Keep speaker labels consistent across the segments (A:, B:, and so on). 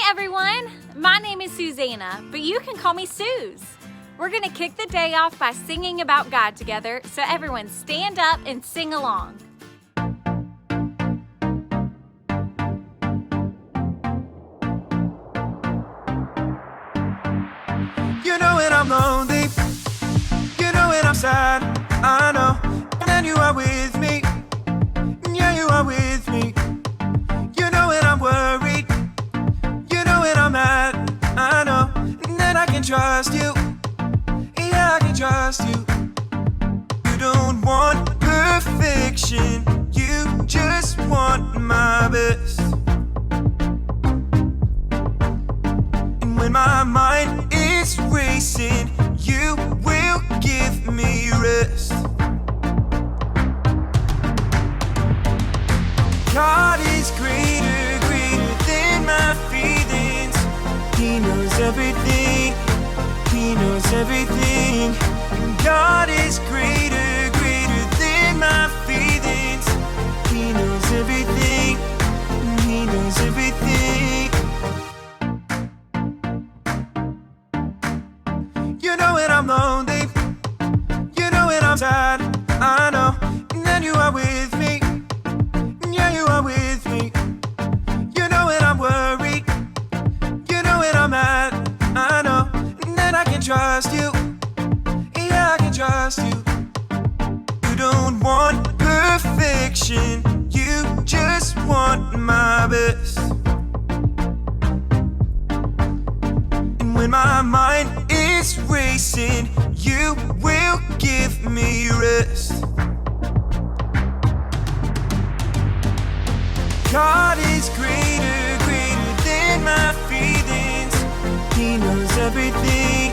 A: everyone, my name is Susanna, but you can call me Suze. We're gonna kick the day off by singing about God together, so everyone stand up and sing along.
B: You know when I'm lonely, you know when I'm sad, I know, and then you are with me, yeah, you are with me. You know when I'm worried, you know when I'm mad, I know, and then I can trust you, yeah, I can trust you. You don't want perfection, you just want my best. And when my mind is racing, you will give me rest. God is greater, greater than my feelings. He knows everything, He knows everything. God is greater, greater than my feelings. He knows everything, He knows everything. You know when I'm lonely, you know when I'm sad, I know, and then you are with me, yeah, you are with me. You know when I'm worried, you know when I'm mad, I know, and then I can trust you, yeah, I can trust you. You don't want perfection, you just want my best. And when my mind is racing, you will give me rest. God is greater, greater than my feelings. He knows everything,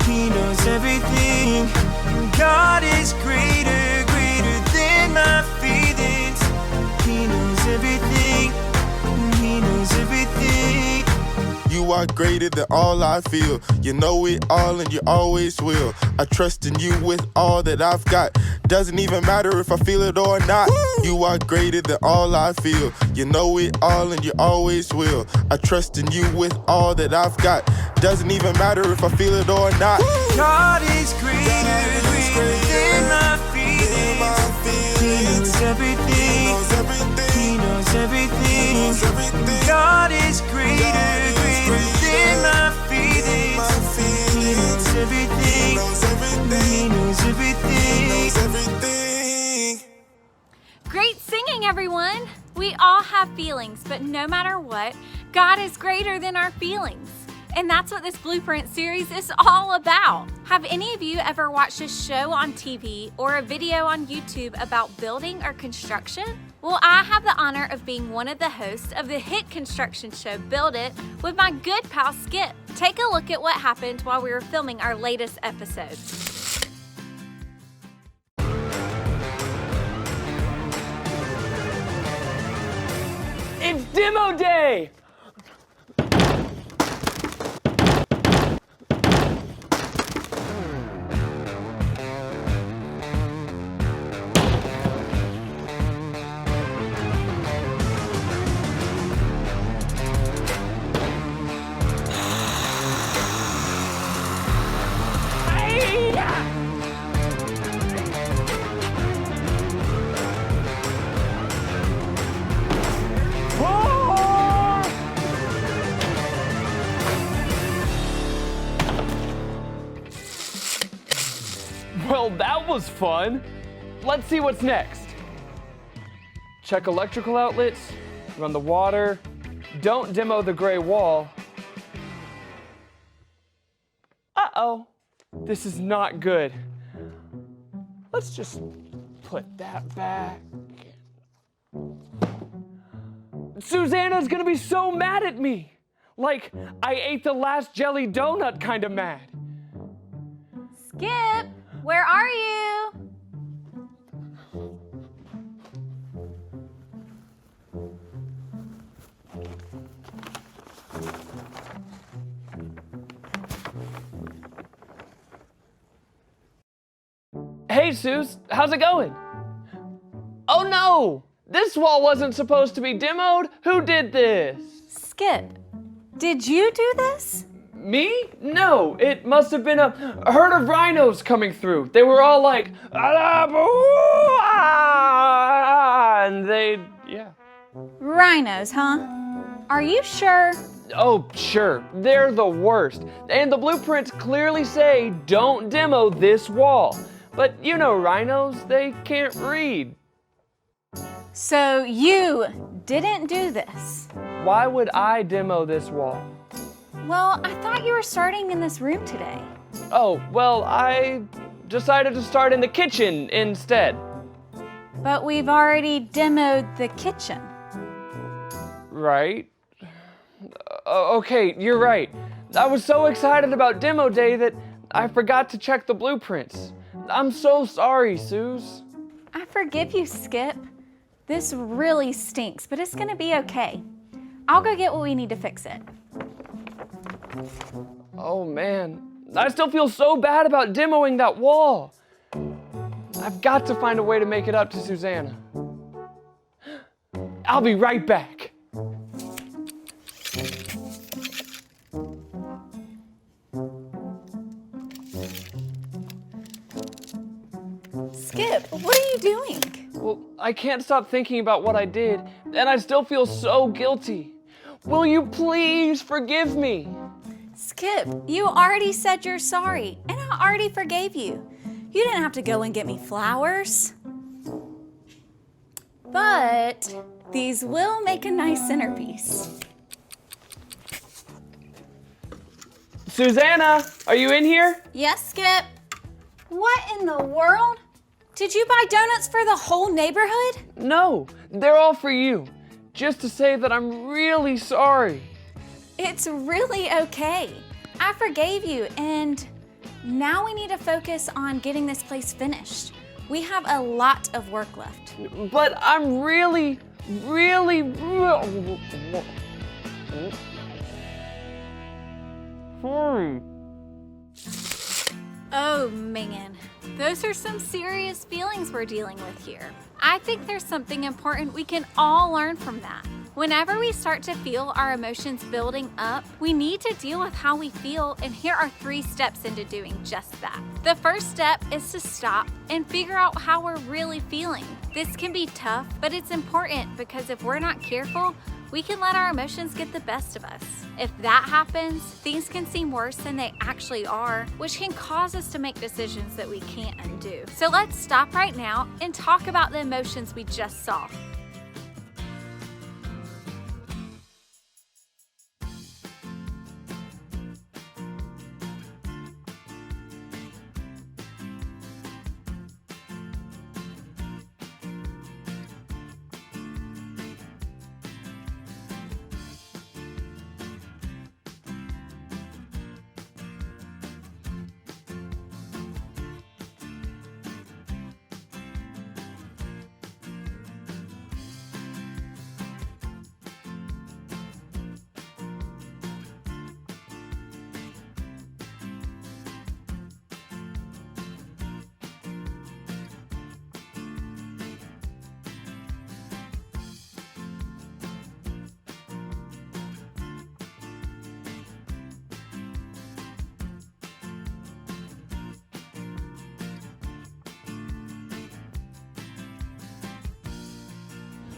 B: He knows everything. God is greater, greater than my feelings. He knows everything, He knows everything.
C: You are greater than all I feel. You know it all and you always will. I trust in you with all that I've got. Doesn't even matter if I feel it or not. Woo! You are greater than all I feel. You know it all and you always will. I trust in you with all that I've got. Doesn't even matter if I feel it or not.
B: Woo! God is greater, greater than my feelings. He knows everything, He knows everything. God is greater, greater than my feelings. He knows everything, He knows everything.
A: Great singing, everyone. We all have feelings, but no matter what, God is greater than our feelings. And that's what this Blueprint series is all about. Have any of you ever watched a show on TV or a video on YouTube about building or construction? Well, I have the honor of being one of the hosts of the hit construction show Build It with my good pal Skip. Take a look at what happened while we were filming our latest episode.
D: It's demo day! Well, that was fun. Let's see what's next. Check electrical outlets, run the water, don't demo the gray wall. Uh-oh, this is not good. Let's just put that back. Susanna's gonna be so mad at me. Like, I ate the last jelly donut kind of mad.
A: Skip, where are you?
D: Hey, Suze, how's it going? Oh no! This wall wasn't supposed to be demoed. Who did this?
A: Skip, Did you do this?
D: Me? No, it must have been a herd of rhinos coming through. They were all like, and yeah.
A: Rhinos, huh? Are you sure?
D: Oh, sure, they're the worst. And the blueprints clearly say, don't demo this wall. But you know rhinos, they can't read.
A: So you didn't do this?
D: Why would I demo this wall?
A: Well, I thought you were starting in this room today.
D: Oh, well, I decided to start in the kitchen instead.
A: But we've already demoed the kitchen.
D: Right? Okay, you're right. I was so excited about demo day that I forgot to check the blueprints. I'm so sorry, Suze.
A: I forgive you, Skip. This really stinks, but it's gonna be okay. I'll go get what we need to fix it.
D: Oh man, I still feel so bad about demoing that wall. I've got to find a way to make it up to Susanna. I'll be right back.
A: Skip, what are you doing?
D: Well, I can't stop thinking about what I did, and I still feel so guilty. Will you please forgive me?
A: Skip, you already said you're sorry, and I already forgave you. You didn't have to go and get me flowers. But these will make a nice centerpiece.
D: Susanna, are you in here?
A: Yes, Skip. What in the world? Did you buy donuts for the whole neighborhood?
D: No, they're all for you. Just to say that I'm really sorry.
A: It's really okay. I forgave you, and now we need to focus on getting this place finished. We have a lot of work left.
D: But I'm really. Sorry.
A: Oh man, those are some serious feelings we're dealing with here. I think there's something important we can all learn from that. Whenever we start to feel our emotions building up, we need to deal with how we feel, and here are 3 steps into doing just that. The first step is to stop and figure out how we're really feeling. This can be tough, but it's important because if we're not careful, we can let our emotions get the best of us. If that happens, things can seem worse than they actually are, which can cause us to make decisions that we can't undo. So let's stop right now and talk about the emotions we just saw.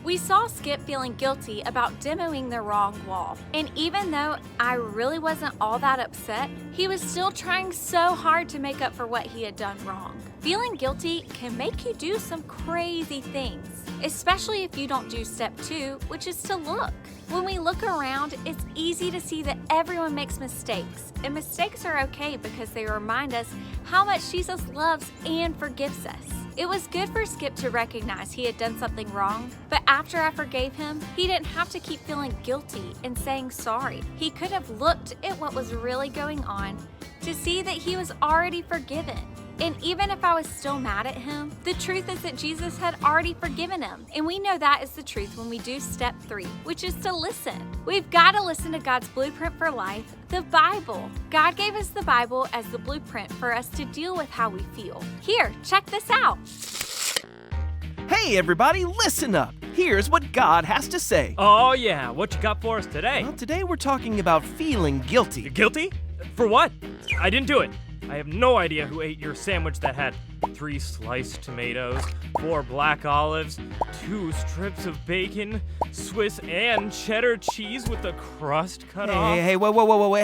A: We saw Skip feeling guilty about demoing the wrong wall. And even though I really wasn't all that upset, he was still trying so hard to make up for what he had done wrong. Feeling guilty can make you do some crazy things, especially if you don't do step 2, which is to look. When we look around, it's easy to see that everyone makes mistakes, and mistakes are okay because they remind us how much Jesus loves and forgives us. It was good for Skip to recognize he had done something wrong, but after I forgave him, he didn't have to keep feeling guilty and saying sorry. He could have looked at what was really going on to see that he was already forgiven. And even if I was still mad at him, the truth is that Jesus had already forgiven him. And we know that is the truth when we do step 3, which is to listen. We've got to listen to God's blueprint for life, the Bible. God gave us the Bible as the blueprint for us to deal with how we feel. Here, check this out.
E: Hey everybody, listen up! Here's what God has to say.
F: Oh yeah, what you got for us today?
E: Well, today we're talking about feeling guilty.
F: Guilty? For what? I didn't do it. I have no idea who ate your sandwich that had 3 sliced tomatoes, 4 black olives, 2 strips of bacon, Swiss and cheddar cheese with the crust cut off.
E: Hey, whoa.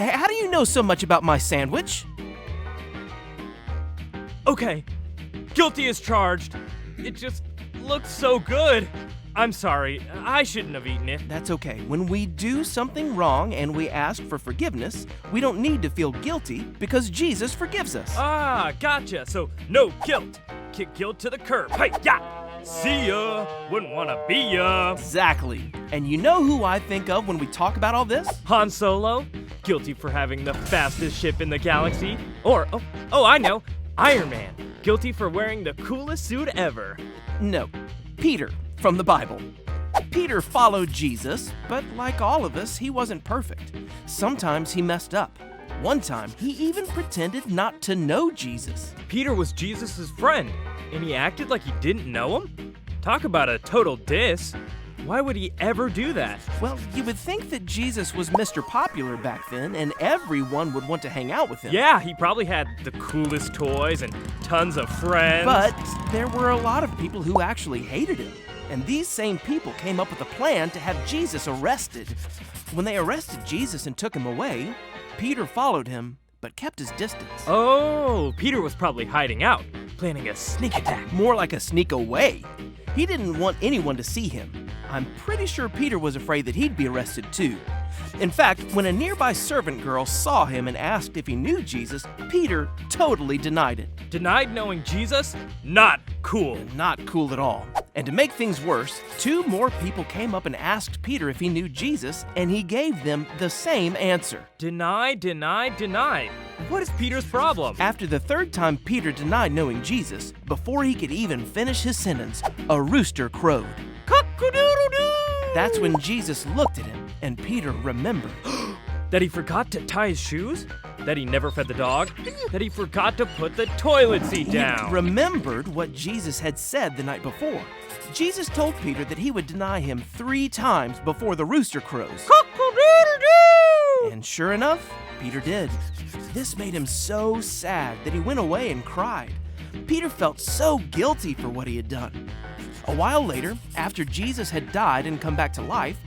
E: How do you know so much about my sandwich?
F: Okay, guilty as charged. It just looks so good. I'm sorry, I shouldn't have eaten it.
E: That's okay. When we do something wrong and we ask for forgiveness, we don't need to feel guilty because Jesus forgives us.
F: Ah, gotcha. So no guilt. Kick guilt to the curb. Hey, yeah. See ya. Wouldn't wanna be ya.
E: Exactly. And you know who I think of when we talk about all this?
F: Han Solo, guilty for having the fastest ship in the galaxy. Or, I know, Iron Man, guilty for wearing the coolest suit ever.
E: No, Peter from the Bible. Peter followed Jesus, but like all of us, he wasn't perfect. Sometimes he messed up. One time, he even pretended not to know Jesus.
F: Peter was Jesus' friend, and he acted like he didn't know him? Talk about a total diss. Why would he ever do that?
E: Well, you would think that Jesus was Mr. Popular back then, and everyone would want to hang out with him.
F: Yeah, he probably had the coolest toys and tons of friends.
E: But there were a lot of people who actually hated him. And these same people came up with a plan to have Jesus arrested. When they arrested Jesus and took him away, Peter followed him, but kept his distance.
F: Oh, Peter was probably hiding out, planning a sneak attack.
E: More like a sneak away. He didn't want anyone to see him. I'm pretty sure Peter was afraid that he'd be arrested too. In fact, when a nearby servant girl saw him and asked if he knew Jesus, Peter totally denied it.
F: Denied knowing Jesus? Not cool.
E: Not cool at all. And to make things worse, 2 more people came up and asked Peter if he knew Jesus, and he gave them the same answer.
F: Denied. What is Peter's problem?
E: After the 3rd time Peter denied knowing Jesus, before he could even finish his sentence, a rooster crowed.
F: Cock-a-doodle-doo!
E: That's when Jesus looked at him, and Peter remembered.
F: That he forgot to tie his shoes? That he never fed the dog? That he forgot to put the toilet seat down?
E: He remembered what Jesus had said the night before. Jesus told Peter that he would deny him 3 times before the rooster crows.
F: Cock-a-doodle-doo!
E: And sure enough, Peter did. This made him so sad that he went away and cried. Peter felt so guilty for what he had done. A while later, after Jesus had died and come back to life,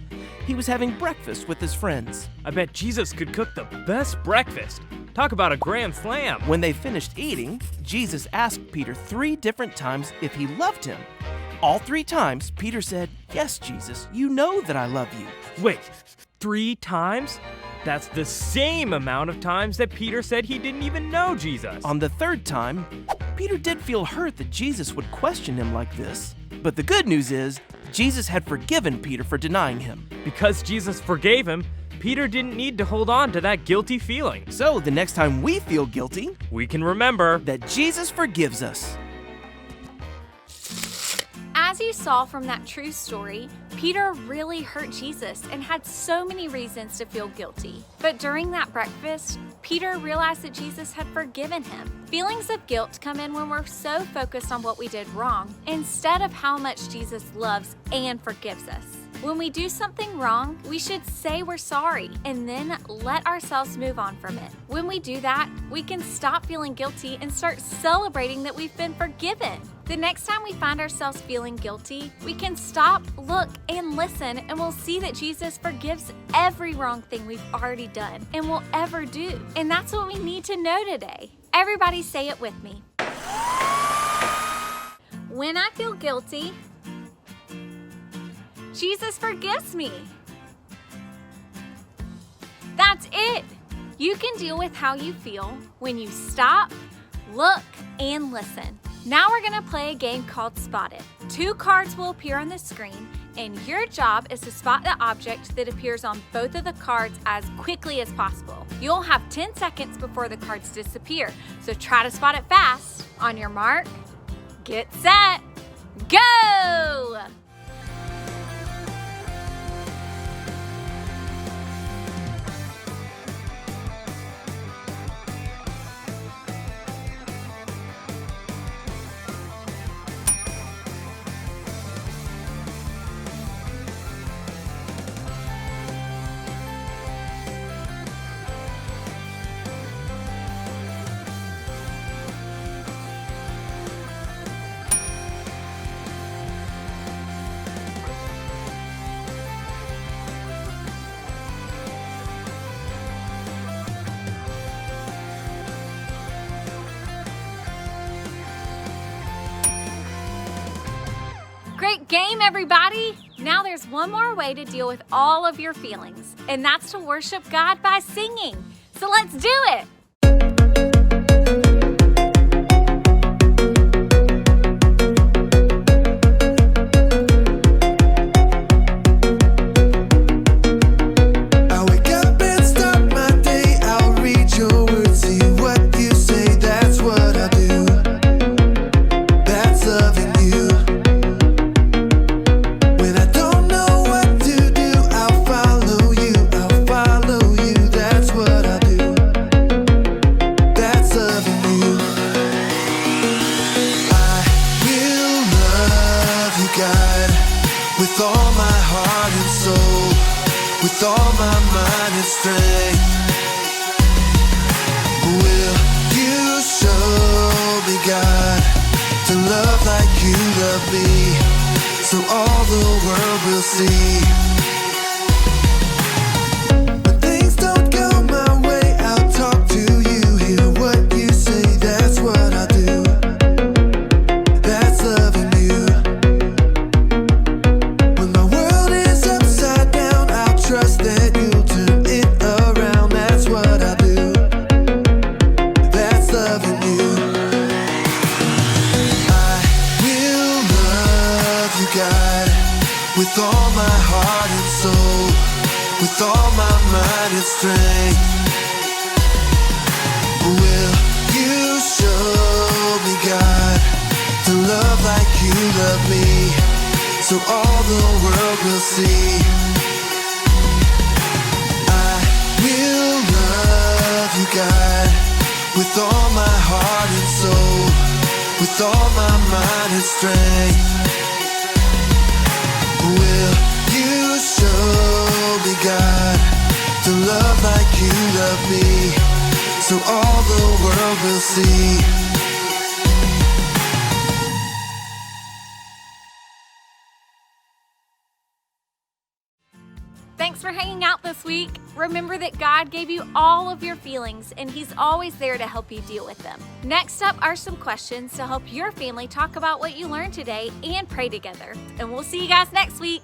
E: he was having breakfast with his friends.
F: I bet Jesus could cook the best breakfast. Talk about a grand slam.
E: When they finished eating, Jesus asked Peter 3 different times if he loved him. All 3 times, Peter said, "Yes, Jesus, you know that I love you."
F: Wait, 3 times? That's the same amount of times that Peter said he didn't even know Jesus.
E: On the 3rd time, Peter did feel hurt that Jesus would question him like this. But the good news is, Jesus had forgiven Peter for denying him.
F: Because Jesus forgave him, Peter didn't need to hold on to that guilty feeling.
E: So the next time we feel guilty,
F: We can remember
E: that Jesus forgives us.
A: As you saw from that true story, Peter really hurt Jesus and had so many reasons to feel guilty. But during that breakfast, Peter realized that Jesus had forgiven him. Feelings of guilt come in when we're so focused on what we did wrong instead of how much Jesus loves and forgives us. When we do something wrong, we should say we're sorry and then let ourselves move on from it. When we do that, we can stop feeling guilty and start celebrating that we've been forgiven. The next time we find ourselves feeling guilty, we can stop, look, and listen, and we'll see that Jesus forgives every wrong thing we've already done and will ever do. And that's what we need to know today. Everybody say it with me. When I feel guilty, Jesus forgives me. That's it. You can deal with how you feel when you stop, look, and listen. Now we're gonna play a game called Spot It. 2 cards will appear on the screen, and your job is to spot the object that appears on both of the cards as quickly as possible. You'll have 10 seconds before the cards disappear, so try to spot it fast. On your mark, get set, go! game, everybody! Now there's one more way to deal with all of your feelings, and that's to worship God by singing. So let's do it!
B: With all my heart and soul, with all my mind and strength, will you show me, God, to love like you love me, so all the world will see. When things don't go my way, I'll talk to you, hear what you say, that's what I do. That's loving you. Trust that you'll turn it around, that's what I do. That's loving you. I will love you, God, with all my heart and soul, with all my mind and strength. Will you show me, God, to love like you love me, so all the world will see. Will love you, God, with all my heart and soul, with all my mind and strength. Will you show me, God, to love like you love me, so all the world will see.
A: Thanks for hanging out this week. Remember that God gave you all of your feelings, and He's always there to help you deal with them. Next up are some questions to help your family talk about what you learned today and pray together. And we'll see you guys next week.